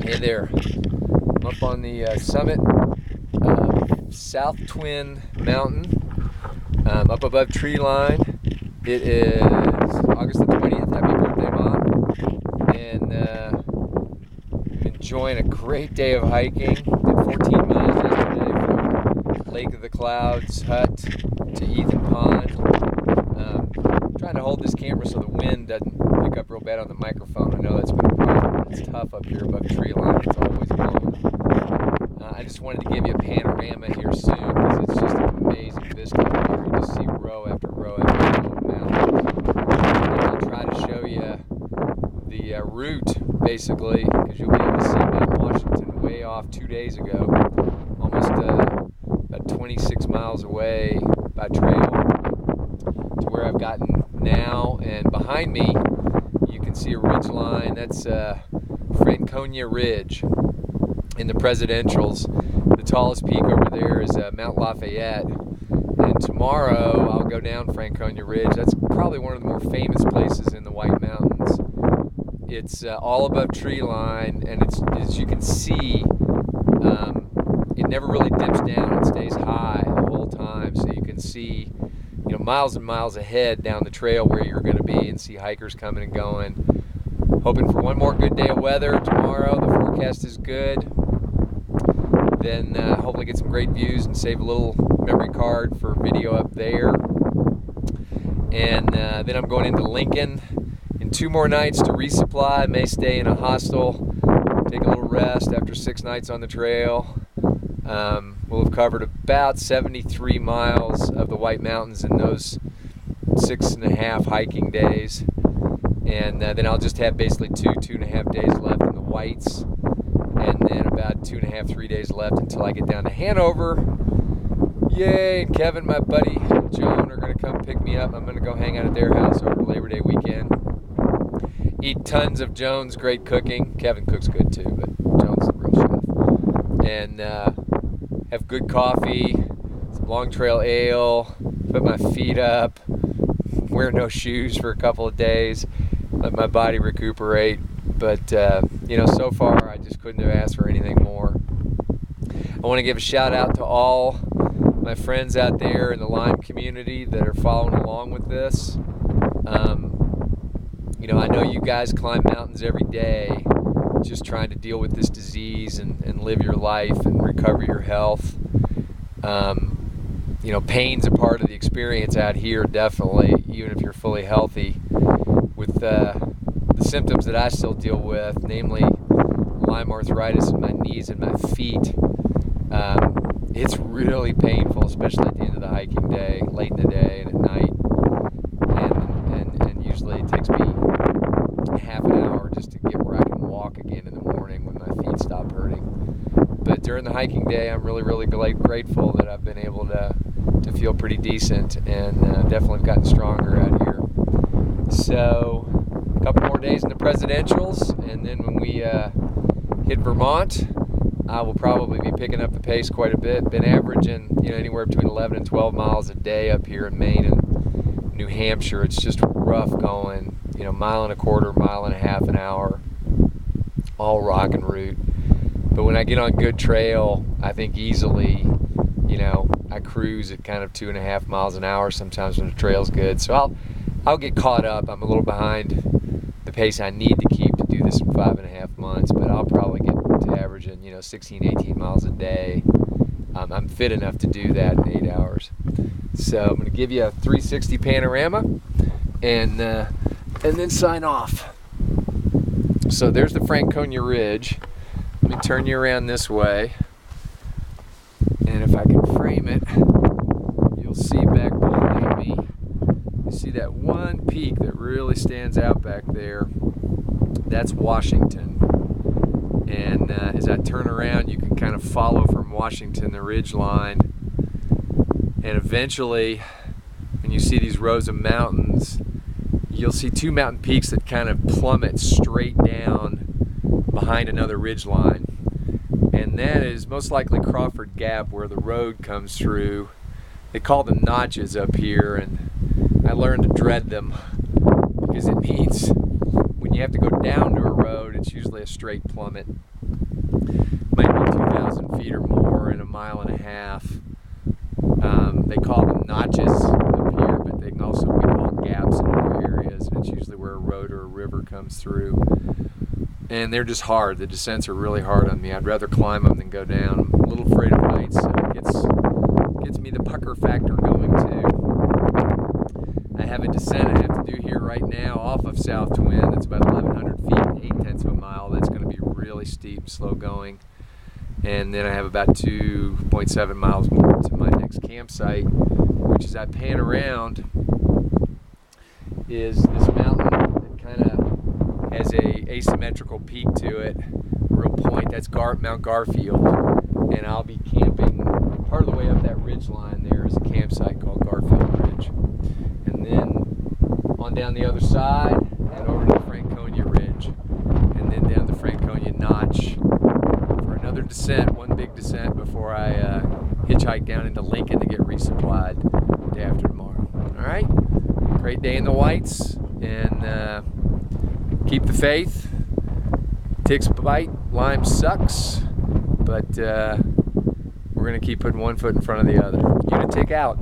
Hey there, I'm up on the summit of South Twin Mountain, up above tree line. It is August the 20th, happy birthday Mom, and I'm enjoying a great day of hiking. Did 14 miles yesterday from Lake of the Clouds Hut to Ethan Pond. Trying to hold this camera so the wind doesn't pick up real bad on the microphone. I know that's been a problem. It's tough up here above tree line. It's always blowing. I just wanted to give you a panorama here soon because it's just an amazing vista up here. You just see row after row after row of mountains. And I'll try to show you the route basically, because you'll be able to see Mount Washington way off 2 days ago, almost about 26 miles away by trail to where I've gotten now. And behind me you can see a ridge line. That's Franconia Ridge in the Presidentials. The tallest peak over there is Mount Lafayette, and tomorrow I'll go down Franconia Ridge. That's probably one of the more famous places in the White Mountains. It's all above tree line, and it's, as you can see, it never really dips down. It stays high the whole time, so you can see, you know, miles and miles ahead down the trail where you're going to be, and see hikers coming and going. Hoping for one more good day of weather tomorrow. The forecast is good. Then hopefully get some great views and save a little memory card for video up there. And then I'm going into Lincoln in 2 more nights to resupply. May stay in a hostel, take a little rest after 6 nights on the trail. We'll have covered about 73 miles of the White Mountains in those 6.5 hiking days. And then I'll just have basically 2.5 days left in the Whites, and then about 2.5, 3 days left until I get down to Hanover. Yay! And Kevin, my buddy, and Joan are going to come pick me up. I'm going to go hang out at their house over Labor Day weekend. Eat tons of Joan's great cooking. Kevin cooks good too, but Joan's the real chef. And have good coffee, some Long Trail ale, put my feet up, wear no shoes for a couple of days, let my body recuperate. But you know, so far I just couldn't have asked for anything more. I want to give a shout out to all my friends out there in the Lyme community that are following along with this. You know, I know you guys climb mountains every day just trying to deal with this disease and live your life and recover your health. You know, pain's a part of the experience out here, definitely, even if you're fully healthy. With the symptoms that I still deal with, namely Lyme arthritis in my knees and my feet, it's really painful, especially at the end of the hiking day, late in the day and at night. And usually it takes me half an hour just to get where I can walk again in the morning when my feet stop hurting. But during the hiking day, I'm really grateful that I've been able to feel pretty decent, and definitely have gotten stronger out here. So a couple more days in the Presidentials, and then when we hit Vermont, I will probably be picking up the pace quite a bit. Been averaging, you know, anywhere between 11 and 12 miles a day up here in Maine and New Hampshire. It's just rough going, you know, 1.25 miles, 1.5 miles an hour, all rock and route. But when I get on good trail, I think easily, you know, I cruise at kind of 2.5 miles an hour sometimes when the trail's good. So I'll get caught up. I'm a little behind the pace I need to keep to do this in 5.5 months, but I'll probably get to averaging, you know, 16, 18 miles a day. I'm fit enough to do that in 8 hours. So I'm going to give you a 360 panorama and then sign off. So there's the Franconia Ridge. Let me turn you around this way, and if I can frame it, you'll see back behind me, you see that one peak that really stands out back there. That's Washington. And as I turn around, you can kind of follow from Washington the ridge line, and eventually when you see these rows of mountains, you'll see 2 mountain peaks that kind of plummet straight down behind another ridge line, and that is most likely Crawford Gap, where the road comes through. They call them notches up here, and I learned to dread them because it means when when you have to go down to a road, it's usually a straight plummet. Might be 2,000 feet or more in a mile and a half. They call them notches up here, but they can also be called gaps in other areas, and it's usually where a road or a river comes through. And they're just hard. The descents are really hard on me. I'd rather climb them than go down. I'm a little afraid of heights, so it gets me the pucker factor going too. I have a descent I have to do here right now off of South Twin. That's about 1,100 feet, 0.8 of a mile. That's going to be really steep, slow going. And then I have about 2.7 miles more to my next campsite, which as I pan around is this mountain that kind of has a asymmetrical peak to it, a real point. That's Mount Garfield, and I'll be camping part of the way up that ridge line. There is a campsite called Garfield Ridge, and then on down the other side and over to the Franconia Ridge, and then down the Franconia Notch for another descent, one big descent before I hitchhike down into Lincoln to get resupplied the day after tomorrow. All right, great day in the Whites, and keep the faith. Ticks bite, Lyme sucks, but we're going to keep putting one foot in front of the other. Unit tick out.